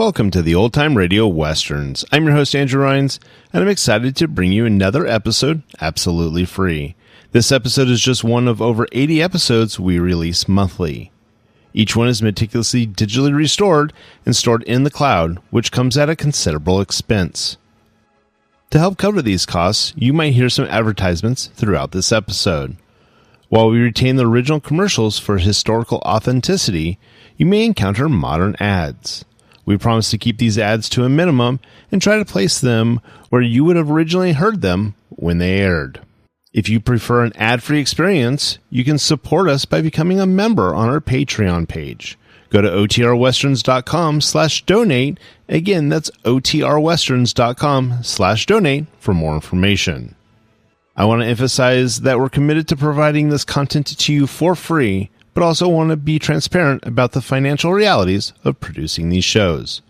Welcome to the Old Time Radio Westerns. I'm your host, Andrew Rhynes, and I'm excited to bring you another episode absolutely free. This episode is just one of over 80 episodes we release monthly. Each one is meticulously digitally restored and stored in the cloud, which comes at a considerable expense. To help cover these costs, you might hear some advertisements throughout this episode. While we retain the original commercials for historical authenticity, you may encounter modern ads. We promise to keep these ads to a minimum and try to place them where you would have originally heard them when they aired. If you prefer an ad-free experience, you can support us by becoming a member on our Patreon page. Go to otrwesterns.com/donate. Again, that's otrwesterns.com/donate for more information. I want to emphasize that we're committed to providing this content to you for free, but also want to be transparent about the financial realities of producing these shows.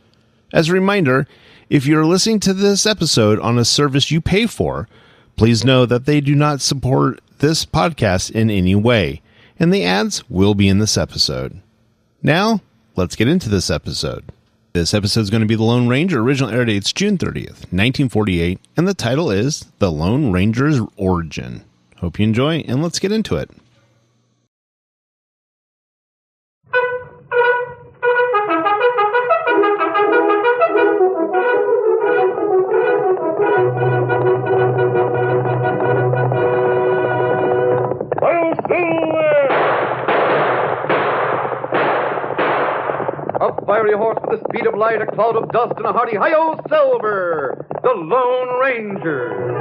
As a reminder, if you're listening to this episode on a service you pay for, please know that they do not support this podcast in any way, and the ads will be in this episode. Now, let's get into this episode. This episode is going to be The Lone Ranger. Original air date's June 30th, 1948, and the title is The Lone Ranger's Origin. Hope you enjoy, and let's get into it. Up, fiery horse with the speed of light, a cloud of dust, and a hearty hi-yo, Silver, the Lone Ranger.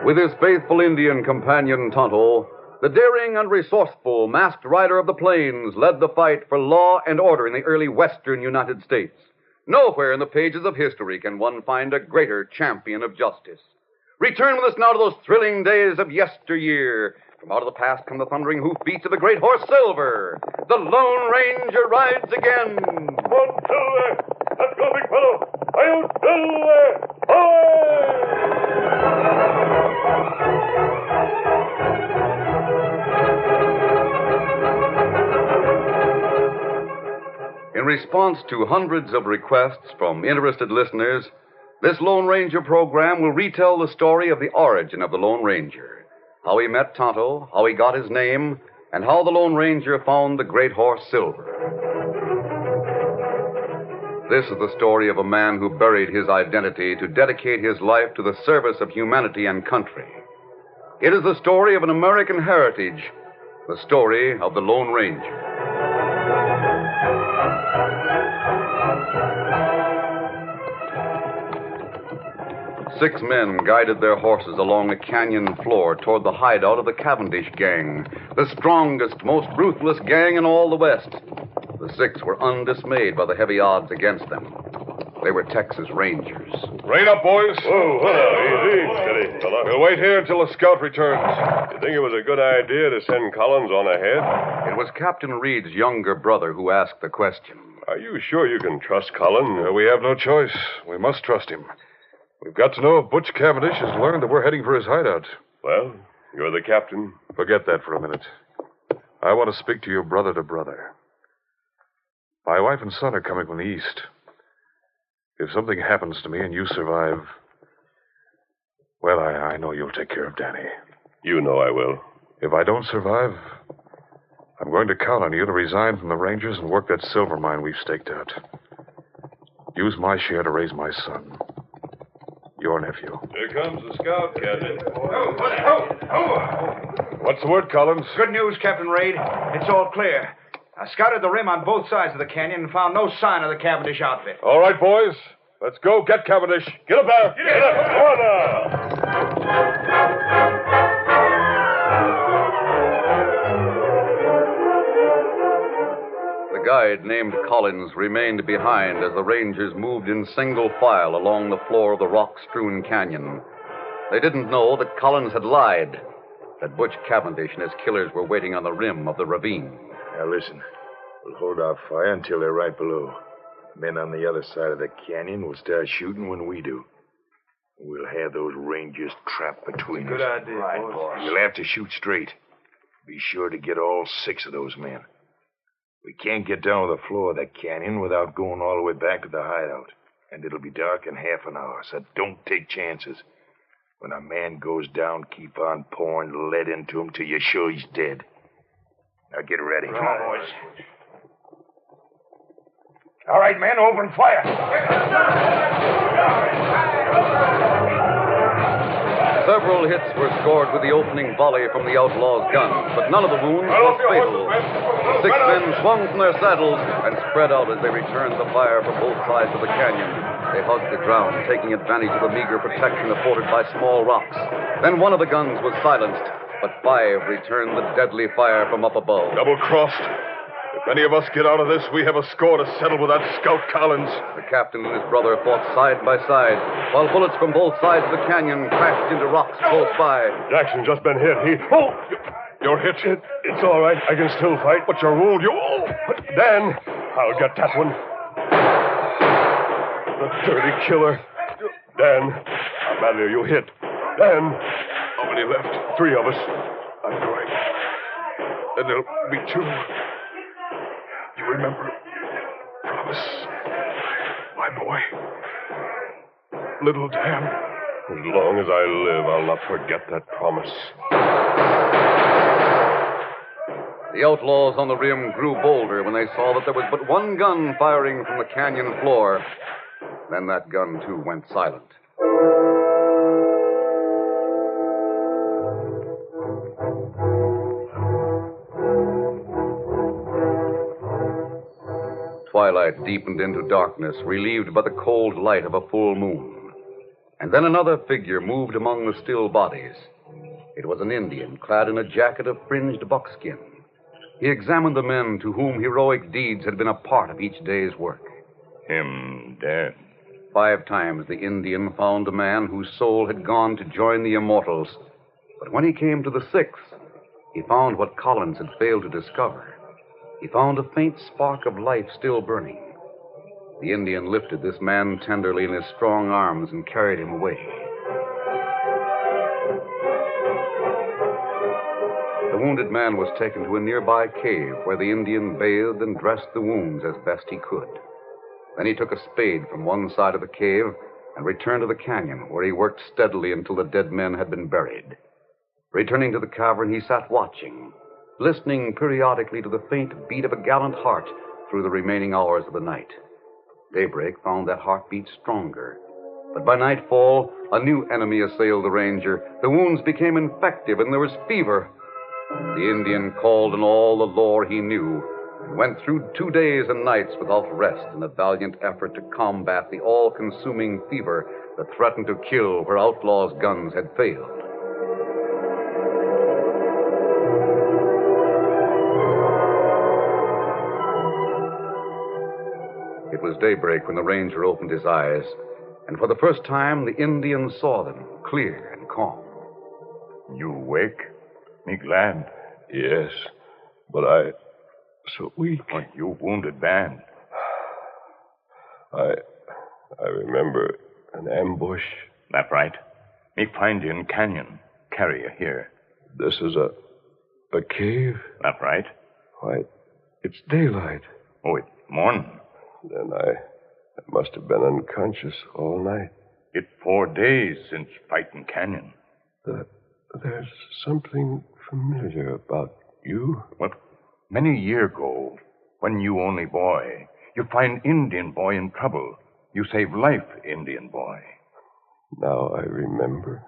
With his faithful Indian companion Tonto, the daring and resourceful masked rider of the plains led the fight for law and order in the early western United States. Nowhere in the pages of history can one find a greater champion of justice. Return with us now to those thrilling days of yesteryear. From out of the past come the thundering hoofbeats of the great horse Silver. The Lone Ranger rides again. Come on, Silver! Let's go, big fellow! Hi-yo, Silver! Away! In response to hundreds of requests from interested listeners, this Lone Ranger program will retell the story of the origin of the Lone Ranger, how he met Tonto, how he got his name, and how the Lone Ranger found the great horse Silver. This is the story of a man who buried his identity to dedicate his life to the service of humanity and country. It is the story of an American heritage, the story of the Lone Ranger. 6 men guided their horses along a canyon floor toward the hideout of the Cavendish gang, the strongest, most ruthless gang in all the West. The 6 were undismayed by the heavy odds against them. They were Texas Rangers. Rein up, boys. Whoa, easy. Steady, fella. We'll wait here until the scout returns. You think it was a good idea to send Collins on ahead? It was Captain Reed's younger brother who asked the question. Are you sure you can trust Collins? We have no choice. We must trust him. We've got to know if Butch Cavendish has learned that we're heading for his hideout. Well, you're the captain. Forget that for a minute. I want to speak to you brother to brother. My wife and son are coming from the east. If something happens to me and you survive, well, I know you'll take care of Danny. You know I will. If I don't survive, I'm going to count on you to resign from the Rangers and work that silver mine we've staked out. Use my share to raise my son. Your nephew. Here comes the scout, Captain. What's the word, Collins? Good news, Captain Reed. It's all clear. I scouted the rim on both sides of the canyon and found no sign of the Cavendish outfit. All right, boys. Let's go get Cavendish. Get up there. Get up. Come on now. The guide named Collins remained behind as the Rangers moved in single file along the floor of the rock-strewn canyon. They didn't know that Collins had lied, that Butch Cavendish and his killers were waiting on the rim of the ravine. Now listen, we'll hold our fire until they're right below. Men on the other side of the canyon will start shooting when we do. We'll have those Rangers trapped between us. Good idea, boss. We'll have to shoot straight. Be sure to get all 6 of those men. We can't get down to the floor of that canyon without going all the way back to the hideout. And it'll be dark in half an hour, so don't take chances. When a man goes down, keep on pouring lead into him till you're sure he's dead. Now get ready. Come on, boys. All right, men, open fire. Several hits were scored with the opening volley from the outlaw's guns, but none of the wounds was fatal. The 6 men swung from their saddles and spread out as they returned the fire from both sides of the canyon. They hugged the ground, taking advantage of the meager protection afforded by small rocks. Then one of the guns was silenced, but 5 returned the deadly fire from up above. Double-crossed. If any of us get out of this, we have a score to settle with that scout Collins. The captain and his brother fought side by side, while bullets from both sides of the canyon crashed into rocks close by. Jackson's just been hit. You're hit. It's all right. I can still fight. But you're wounded. Dan, I'll get that one. The dirty killer. Dan, how badly are you hit? Dan. How many left? 3 of us. I'm going. Then there'll be 2. You remember? Promise. My boy. Little Dan. As long as I live, I'll not forget that promise. The outlaws on the rim grew bolder when they saw that there was but one gun firing from the canyon floor. Then that gun, too, went silent. Twilight deepened into darkness, relieved by the cold light of a full moon. And then another figure moved among the still bodies. It was an Indian, clad in a jacket of fringed buckskin. He examined the men to whom heroic deeds had been a part of each day's work. Him dead. 5 times the Indian found a man whose soul had gone to join the immortals. But when he came to the 6th, he found what Collins had failed to discover. He found a faint spark of life still burning. The Indian lifted this man tenderly in his strong arms and carried him away. The wounded man was taken to a nearby cave where the Indian bathed and dressed the wounds as best he could. Then he took a spade from one side of the cave and returned to the canyon, where he worked steadily until the dead men had been buried. Returning to the cavern, he sat watching, listening periodically to the faint beat of a gallant heart through the remaining hours of the night. Daybreak found that heartbeat stronger. But by nightfall, a new enemy assailed the ranger. The wounds became infective, and there was fever. The Indian called on all the lore he knew and went through 2 days and nights without rest in a valiant effort to combat the all-consuming fever that threatened to kill where outlaws' guns had failed. It was daybreak when the ranger opened his eyes, and for the first time the Indian saw them clear and calm. You awake? Me glad. Yes, but I... so weak. Well, you wounded bad. I remember an ambush. That right? Me find you in canyon. Carry you here. This is a cave? That right? Why, it's daylight. Oh, it's morning. Then I must have been unconscious all night. It's 4 days since fighting canyon. There's something familiar about you. Well, many year ago, when you only boy, you find Indian boy in trouble. You save life, Indian boy. Now I remember.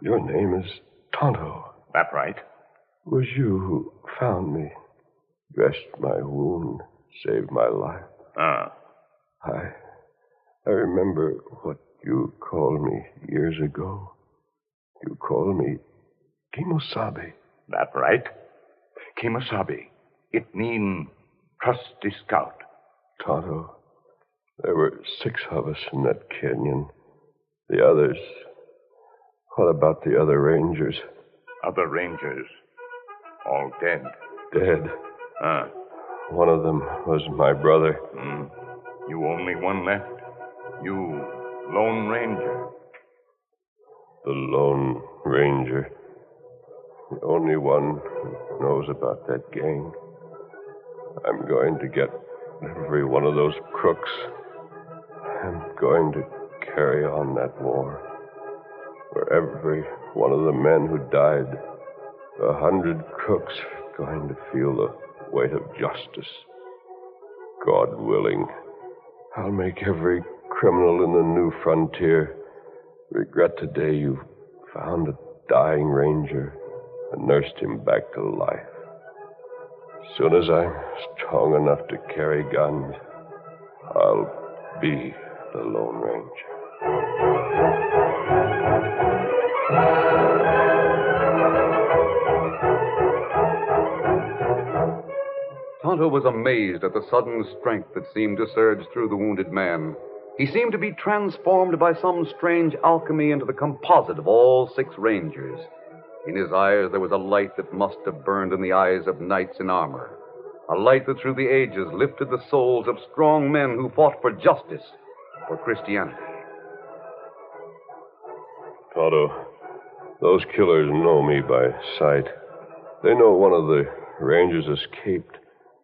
Your name is Tonto. That right? It was you who found me, dressed my wound, saved my life. Ah. I remember what you called me years ago. You called me Kimosabe. That right? Kimosabe. It mean trusty scout. Tonto, there were 6 of us in that canyon. The others... what about the other rangers? Other rangers. All dead. Dead. Ah. One of them was my brother. You only one left. You, Lone Ranger. The Lone Ranger. The only one who knows about that gang. I'm going to get every one of those crooks. I'm going to carry on that war. For every one of the men who died, 100 crooks are going to feel the weight of justice. God willing, I'll make every criminal in the new frontier regret the day you found a dying ranger and nursed him back to life. As soon as I'm strong enough to carry guns, I'll be the Lone Ranger. Tonto was amazed at the sudden strength that seemed to surge through the wounded man. He seemed to be transformed by some strange alchemy into the composite of all 6 rangers. In his eyes there was a light that must have burned in the eyes of knights in armor. A light that through the ages lifted the souls of strong men who fought for justice, for Christianity. Tonto, those killers know me by sight. They know one of the rangers escaped.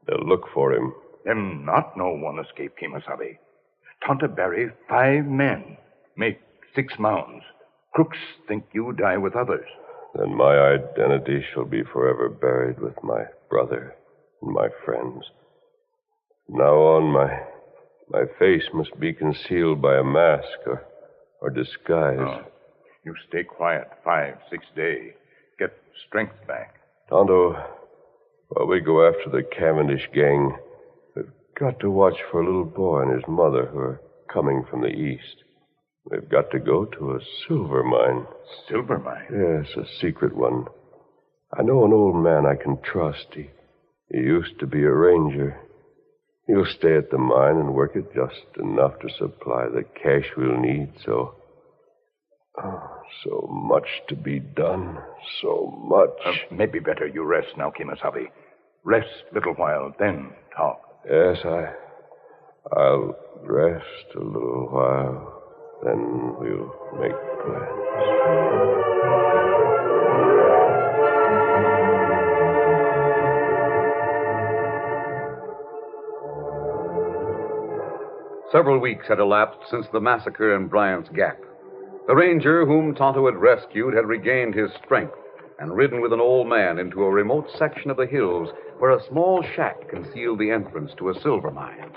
They'll look for him. Them not no one escape, Kimosabe. Tonto bury 5 men. Make 6 mounds. Crooks think you die with others. Then my identity shall be forever buried with my brother and my friends. From now on, my face must be concealed by a mask or disguise. Oh. You stay quiet 5, 6 days. Get strength back. Tonto, while we go after the Cavendish gang, we've got to watch for a little boy and his mother who are coming from the east. We've got to go to a silver mine. Silver mine? Yes, a secret one. I know an old man I can trust. He used to be a ranger. He'll stay at the mine and work it just enough to supply the cash we'll need, so much to be done. So much. Maybe better you rest now, Kimosabe. Rest a little while, then talk. Yes, I'll rest a little while. Then we'll make plans. Several weeks had elapsed since the massacre in Bryant's Gap. The ranger whom Tonto had rescued had regained his strength and ridden with an old man into a remote section of the hills where a small shack concealed the entrance to a silver mine.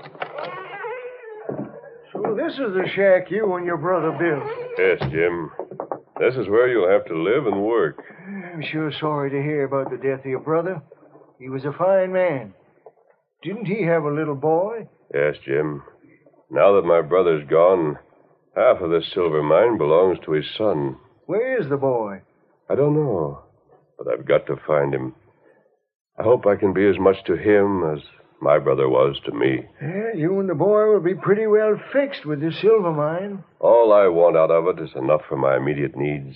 So this is the shack you and your brother built. Yes, Jim. This is where you'll have to live and work. I'm sure sorry to hear about the death of your brother. He was a fine man. Didn't he have a little boy? Yes, Jim. Now that my brother's gone, half of this silver mine belongs to his son. Where is the boy? I don't know, but I've got to find him. I hope I can be as much to him as my brother was to me. Yeah, you and the boy will be pretty well fixed with this silver mine. All I want out of it is enough for my immediate needs.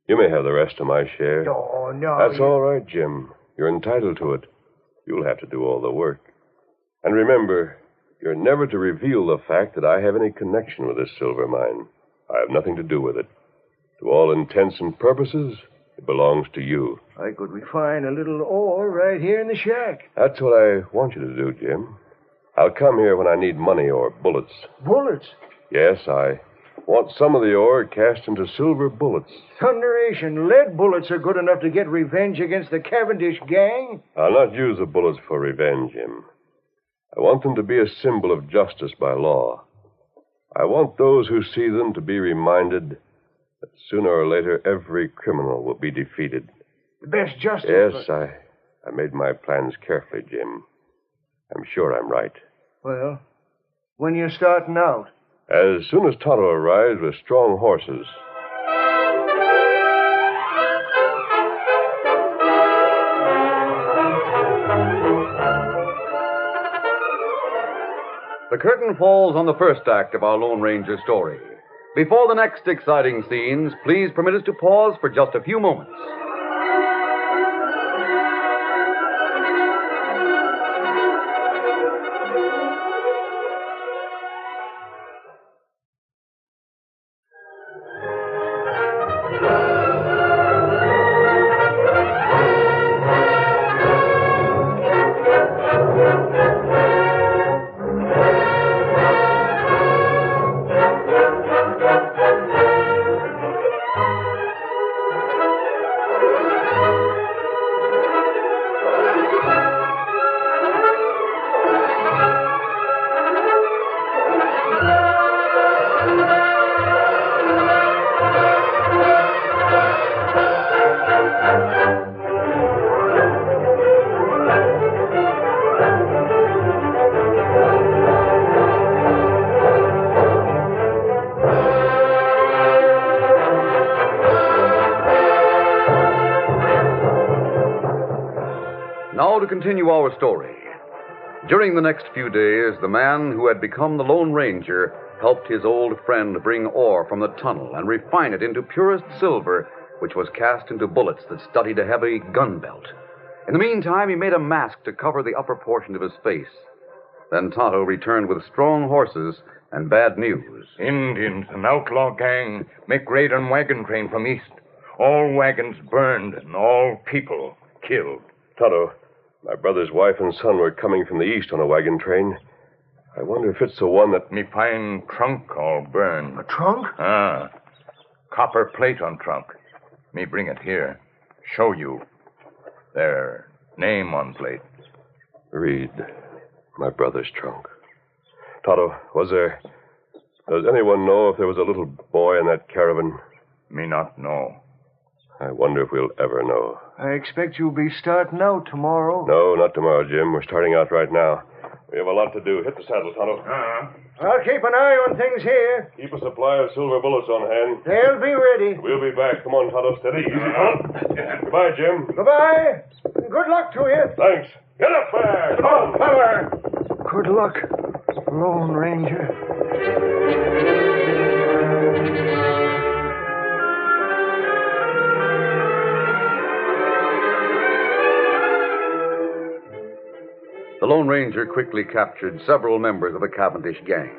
You may have the rest of my share. Oh, no. That's all right, Jim. You're entitled to it. You'll have to do all the work. And remember, you're never to reveal the fact that I have any connection with this silver mine. I have nothing to do with it. To all intents and purposes, it belongs to you. I could refine a little ore right here in the shack. That's what I want you to do, Jim. I'll come here when I need money or bullets. Bullets? Yes, I want some of the ore cast into silver bullets. Thunderation, lead bullets are good enough to get revenge against the Cavendish gang. I'll not use the bullets for revenge, Jim. I want them to be a symbol of justice by law. I want those who see them to be reminded that sooner or later every criminal will be defeated. The best justice. Yes, I made my plans carefully, Jim. I'm sure I'm right. Well, when you're starting out? As soon as Tonto arrives with strong horses. The curtain falls on the first act of our Lone Ranger story. Before the next exciting scenes, please permit us to pause for just a few moments. Now to continue our story. During the next few days, the man who had become the Lone Ranger helped his old friend bring ore from the tunnel and refine it into purest silver, which was cast into bullets that studded a heavy gun belt. In the meantime, he made a mask to cover the upper portion of his face. Then Tonto returned with strong horses and bad news. Indians, an outlaw gang, make raid on wagon train from east. All wagons burned and all people killed. Tonto, my brother's wife and son were coming from the east on a wagon train. I wonder if it's the one that... Me pine trunk all burned. A trunk? Ah. Copper plate on trunk. Me bring it here. Show you. Their name on plate. Read. My brother's trunk. Tonto, does anyone know if there was a little boy in that caravan? Me not know. I wonder if we'll ever know. I expect you'll be starting out tomorrow. No, not tomorrow, Jim. We're starting out right now. We have a lot to do. Hit the saddle, Tonto. I'll keep an eye on things here. Keep a supply of silver bullets on hand. They'll be ready. We'll be back. Come on, Tonto. Steady. Easy, Tonto. Goodbye, Jim. Goodbye. Good luck to you. Thanks. Get up there. Come on, fella. Good luck, Lone Ranger. The Lone Ranger quickly captured several members of the Cavendish gang.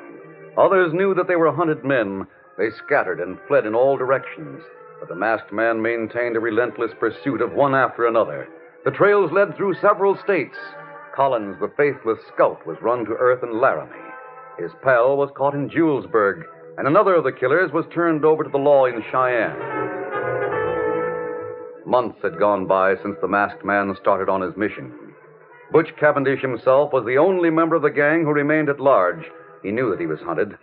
Others knew that they were hunted men. They scattered and fled in all directions. But the masked man maintained a relentless pursuit of one after another. The trails led through several states. Collins, the faithless scout, was run to earth in Laramie. His pal was caught in Julesburg, and another of the killers was turned over to the law in Cheyenne. Months had gone by since the masked man started on his mission. Butch Cavendish himself was the only member of the gang who remained at large. He knew that he was hunted.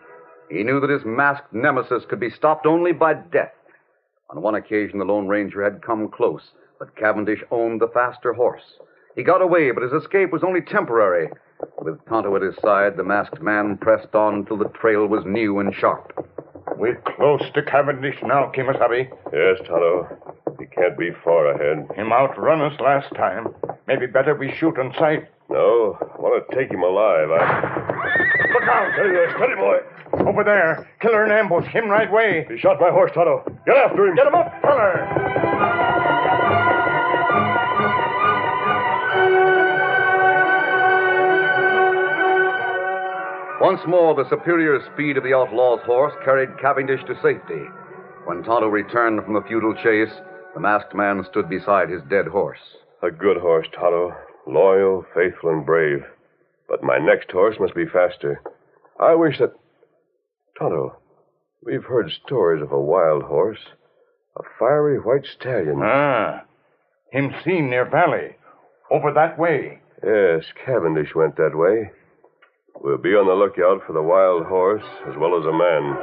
He knew that his masked nemesis could be stopped only by death. On one occasion, the Lone Ranger had come close, but Cavendish owned the faster horse. He got away, but his escape was only temporary. With Tonto at his side, the masked man pressed on until the trail was new and sharp. We're close to Cavendish now, Kimasabi. Yes, Tonto. Be Can't be far ahead. Him outrun us last time. Maybe better we shoot on sight. No, I want to take him alive. Look out! Steady there, steady, boy. Over there. Killer in ambush. Him right way. He shot my horse, Tonto. Get after him. Get him up, feller! Once more, the superior speed of the outlaw's horse carried Cavendish to safety. When Tonto returned from the futile chase, the masked man stood beside his dead horse. A good horse, Tonto. Loyal, faithful, and brave. But my next horse must be faster. I wish that... Tonto, we've heard stories of a wild horse. A fiery white stallion. Him seen near valley. Over that way. Yes, Cavendish went that way. We'll be on the lookout for the wild horse as well as a man.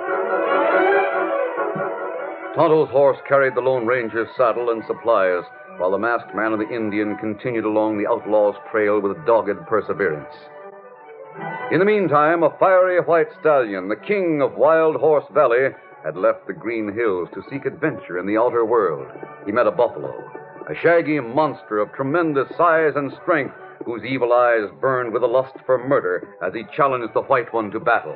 Tonto's horse carried the Lone Ranger's saddle and supplies, while the masked man and the Indian continued along the outlaw's trail with dogged perseverance. In the meantime, a fiery white stallion, the king of Wild Horse Valley, had left the green hills to seek adventure in the outer world. He met a buffalo, a shaggy monster of tremendous size and strength, whose evil eyes burned with a lust for murder as he challenged the white one to battle.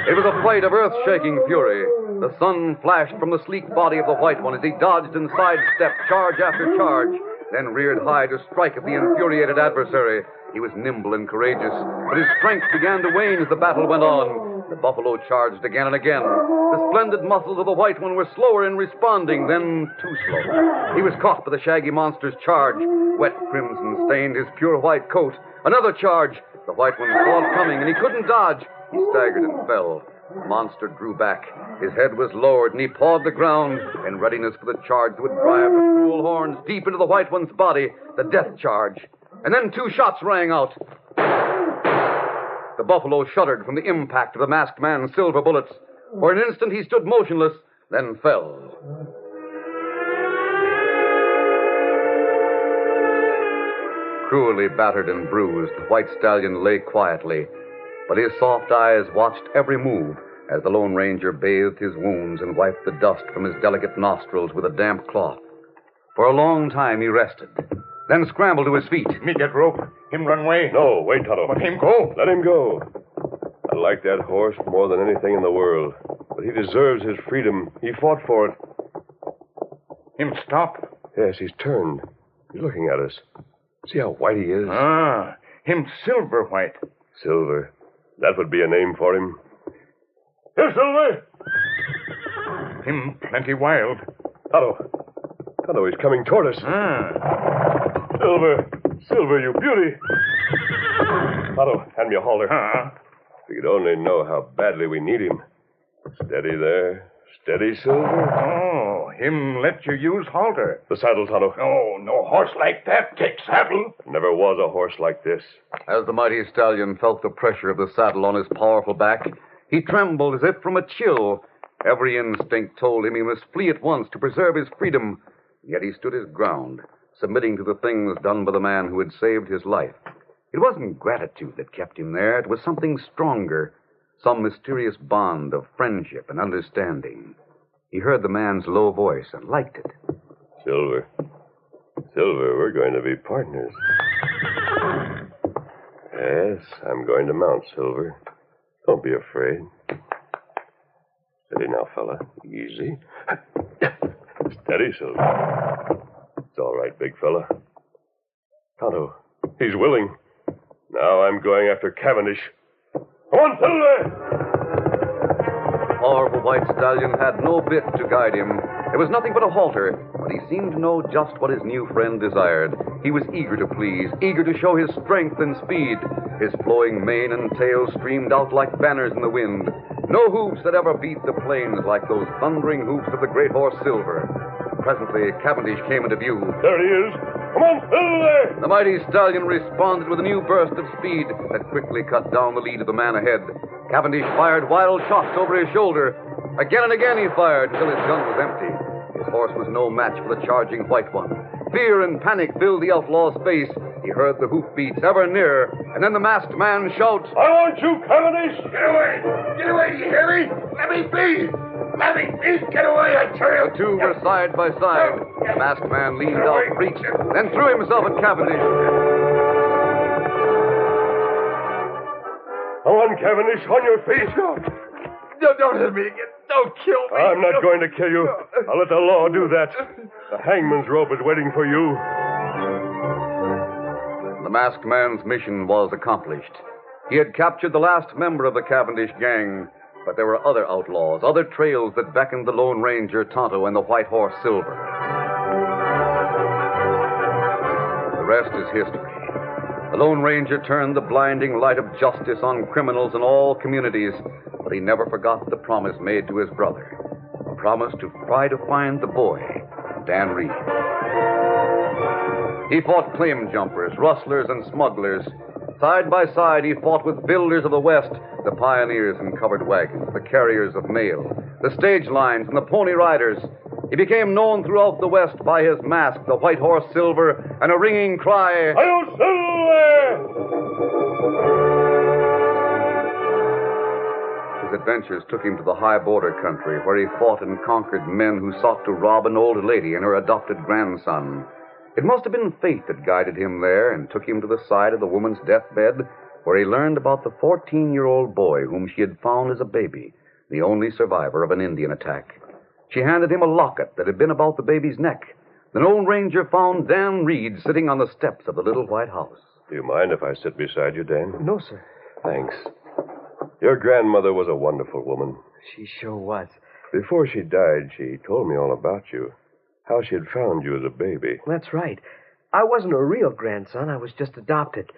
It was a fight of earth-shaking fury. The sun flashed from the sleek body of the white one as he dodged and sidestepped charge after charge, then reared high to strike at the infuriated adversary. He was nimble and courageous, but his strength began to wane as the battle went on. The buffalo charged again and again. The splendid muscles of the white one were slower in responding, then too slow. He was caught by the shaggy monster's charge. Wet crimson stained his pure white coat. Another charge. The white one saw it coming, and he couldn't dodge. He staggered and fell. The monster drew back. His head was lowered, and he pawed the ground in readiness for the charge that would drive the cruel horns deep into the white one's body, the death charge. And then 2 shots rang out. The buffalo shuddered from the impact of the masked man's silver bullets. For an instant he stood motionless, then fell. Cruelly battered and bruised, the white stallion lay quietly, but his soft eyes watched every move as the Lone Ranger bathed his wounds and wiped the dust from his delicate nostrils with a damp cloth. For a long time he rested, then scrambled to his feet. Me get rope. Him run away. No, wait, Tonto. But him go. Let him go. I like that horse more than anything in the world. But he deserves his freedom. He fought for it. Him stop. Yes, he's turned. He's looking at us. See how white he is? Him silver white. Silver. That would be a name for him. Here, Silver. Him plenty wild. Tonto, he's coming toward us. Silver, you beauty. Tonto, hand me a halter. If you could only know how badly we need him. Steady there. Steady, Silver. Oh, him let you use halter. The saddle, Tonto. Oh, no horse like that take saddle. Never was a horse like this. As the mighty stallion felt the pressure of the saddle on his powerful back, he trembled as if from a chill. Every instinct told him he must flee at once to preserve his freedom. Yet he stood his ground, submitting to the things done by the man who had saved his life. It wasn't gratitude that kept him there. It was something stronger, some mysterious bond of friendship and understanding. He heard the man's low voice and liked it. Silver, we're going to be partners. Yes, I'm going to mount, Silver. Don't be afraid. Steady now, fella. Easy. Steady, Silver. It's all right, big fella. Tonto, he's willing. Now I'm going after Cavendish. Come on, Silver! The powerful white stallion had no bit to guide him. There was nothing but a halter, but he seemed to know just what his new friend desired. He was eager to please, eager to show his strength and speed. His flowing mane and tail streamed out like banners in the wind. No hoofs had ever beat the plains like those thundering hoofs of the great horse Silver. Presently, Cavendish came into view. There he is. Come on, Silver! The mighty stallion responded with a new burst of speed that quickly cut down the lead of the man ahead. Cavendish fired wild shots over his shoulder. Again and again he fired until his gun was empty. His horse was no match for the charging white one. Fear and panic filled the outlaw's face. He heard the hoofbeats ever nearer, and then the masked man shouts, I want you, Cavendish! Get away! Get away, do you hear me? Let me be! Let me get away, I tell you. The two were side by side. The masked man leaned out, reached, then threw himself at Cavendish. On, Cavendish, on your feet. Don't hit me again. Don't kill me. I'm not going to kill you. I'll let the law do that. The hangman's rope is waiting for you. The masked man's mission was accomplished. He had captured the last member of the Cavendish gang, but there were other outlaws, other trails that beckoned the Lone Ranger, Tonto, and the White Horse, Silver. The rest is history. The Lone Ranger turned the blinding light of justice on criminals in all communities, but he never forgot the promise made to his brother. A promise to try to find the boy, Dan Reed. He fought claim jumpers, rustlers, and smugglers. Side by side, he fought with builders of the West, the pioneers in covered wagons, the carriers of mail, the stage lines, and the pony riders. He became known throughout the West by his mask, the White Horse Silver, and a ringing cry, Hail Silver! His adventures took him to the high border country, where he fought and conquered men who sought to rob an old lady and her adopted grandson. It must have been fate that guided him there and took him to the side of the woman's deathbed, where he learned about the 14-year-old boy whom she had found as a baby, the only survivor of an Indian attack. She handed him a locket that had been about the baby's neck. The Lone Ranger found Dan Reed sitting on the steps of the little white house. Do you mind if I sit beside you, Dan? No, sir. Thanks. Your grandmother was a wonderful woman. She sure was. Before she died, she told me all about you. How she had found you as a baby. That's right. I wasn't a real grandson. I was just adopted.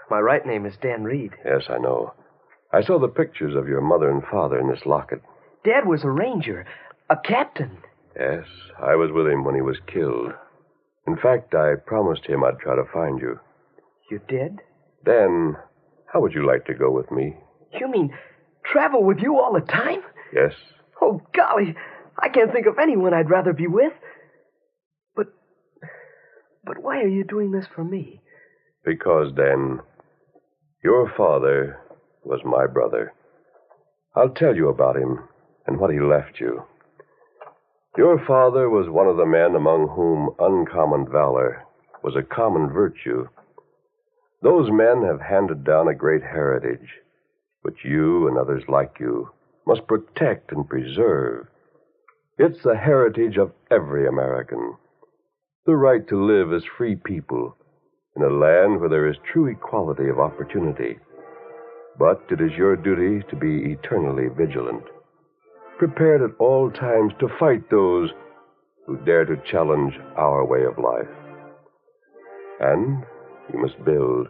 My right name is Dan Reed. Yes, I know. I saw the pictures of your mother and father in this locket. Dad was a ranger, a captain. Yes, I was with him when he was killed. In fact, I promised him I'd try to find you. You did? Dan, how would you like to go with me? You mean travel with you all the time? Yes. Oh, golly, I can't think of anyone I'd rather be with. But why are you doing this for me? Because, Dan, your father was my brother. I'll tell you about him and what he left you. Your father was one of the men among whom uncommon valor was a common virtue. Those men have handed down a great heritage, which you and others like you must protect and preserve. It's the heritage of every American. The right to live as free people in a land where there is true equality of opportunity. But it is your duty to be eternally vigilant, prepared at all times to fight those who dare to challenge our way of life. And you must build.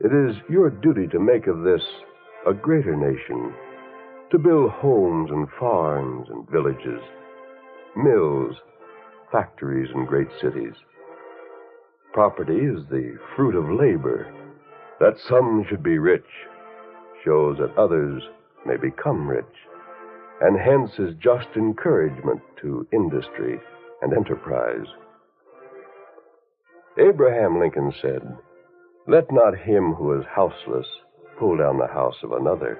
It is your duty to make of this a greater nation, to build homes and farms and villages, mills, factories, and great cities. Property is the fruit of labor. That some should be rich shows that others may become rich, and hence is just encouragement to industry and enterprise. Abraham Lincoln said, "Let not him who is houseless pull down the house of another,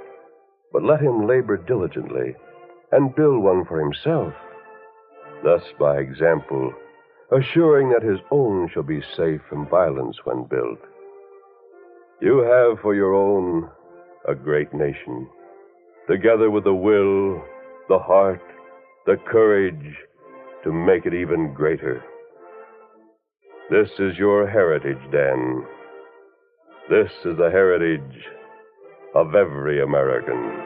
but let him labor diligently and build one for himself, thus by example assuring that his own shall be safe from violence when built." You have for your own a great nation, together with the will, the heart, the courage to make it even greater. This is your heritage, Dan. This is the heritage of every American.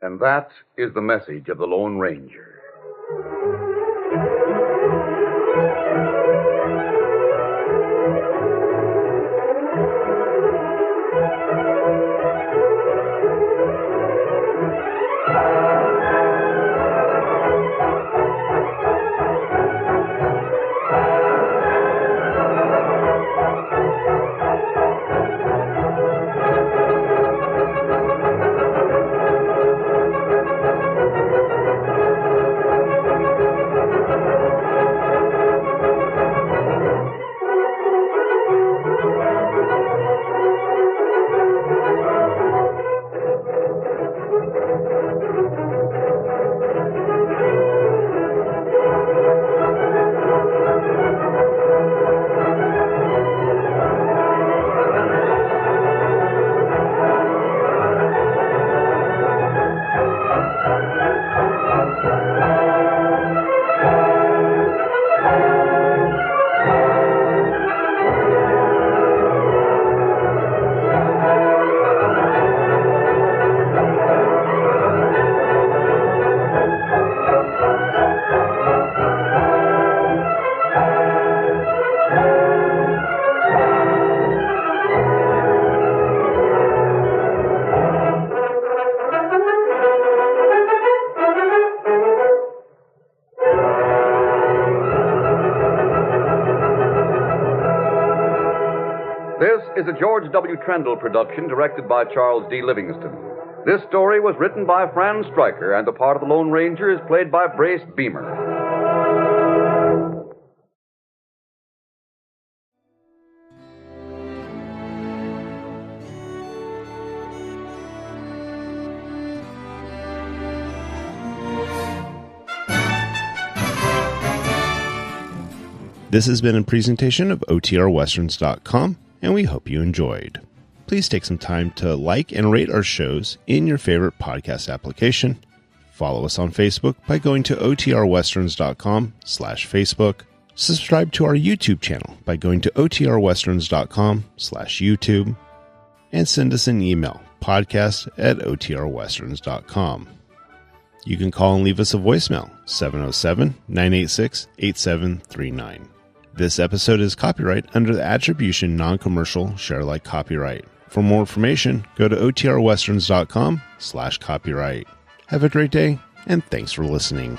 And that is the message of the Lone Ranger. This is a George W. Trendle production directed by Charles D. Livingston. This story was written by Fran Stryker, and the part of the Lone Ranger is played by Brace Beamer. This has been a presentation of OTRWesterns.com, and we hope you enjoyed. Please take some time to like and rate our shows in your favorite podcast application. Follow us on Facebook by going to OTRWesterns.com/Facebook. Subscribe to our YouTube channel by going to OTRWesterns.com/YouTube. And send us an email, podcast@OTRWesterns.com. You can call and leave us a voicemail, 707-986-8739. This episode is copyright under the Attribution Non-Commercial Share-alike copyright. For more information, go to OTRWesterns.com/copyright. Have a great day, and thanks for listening.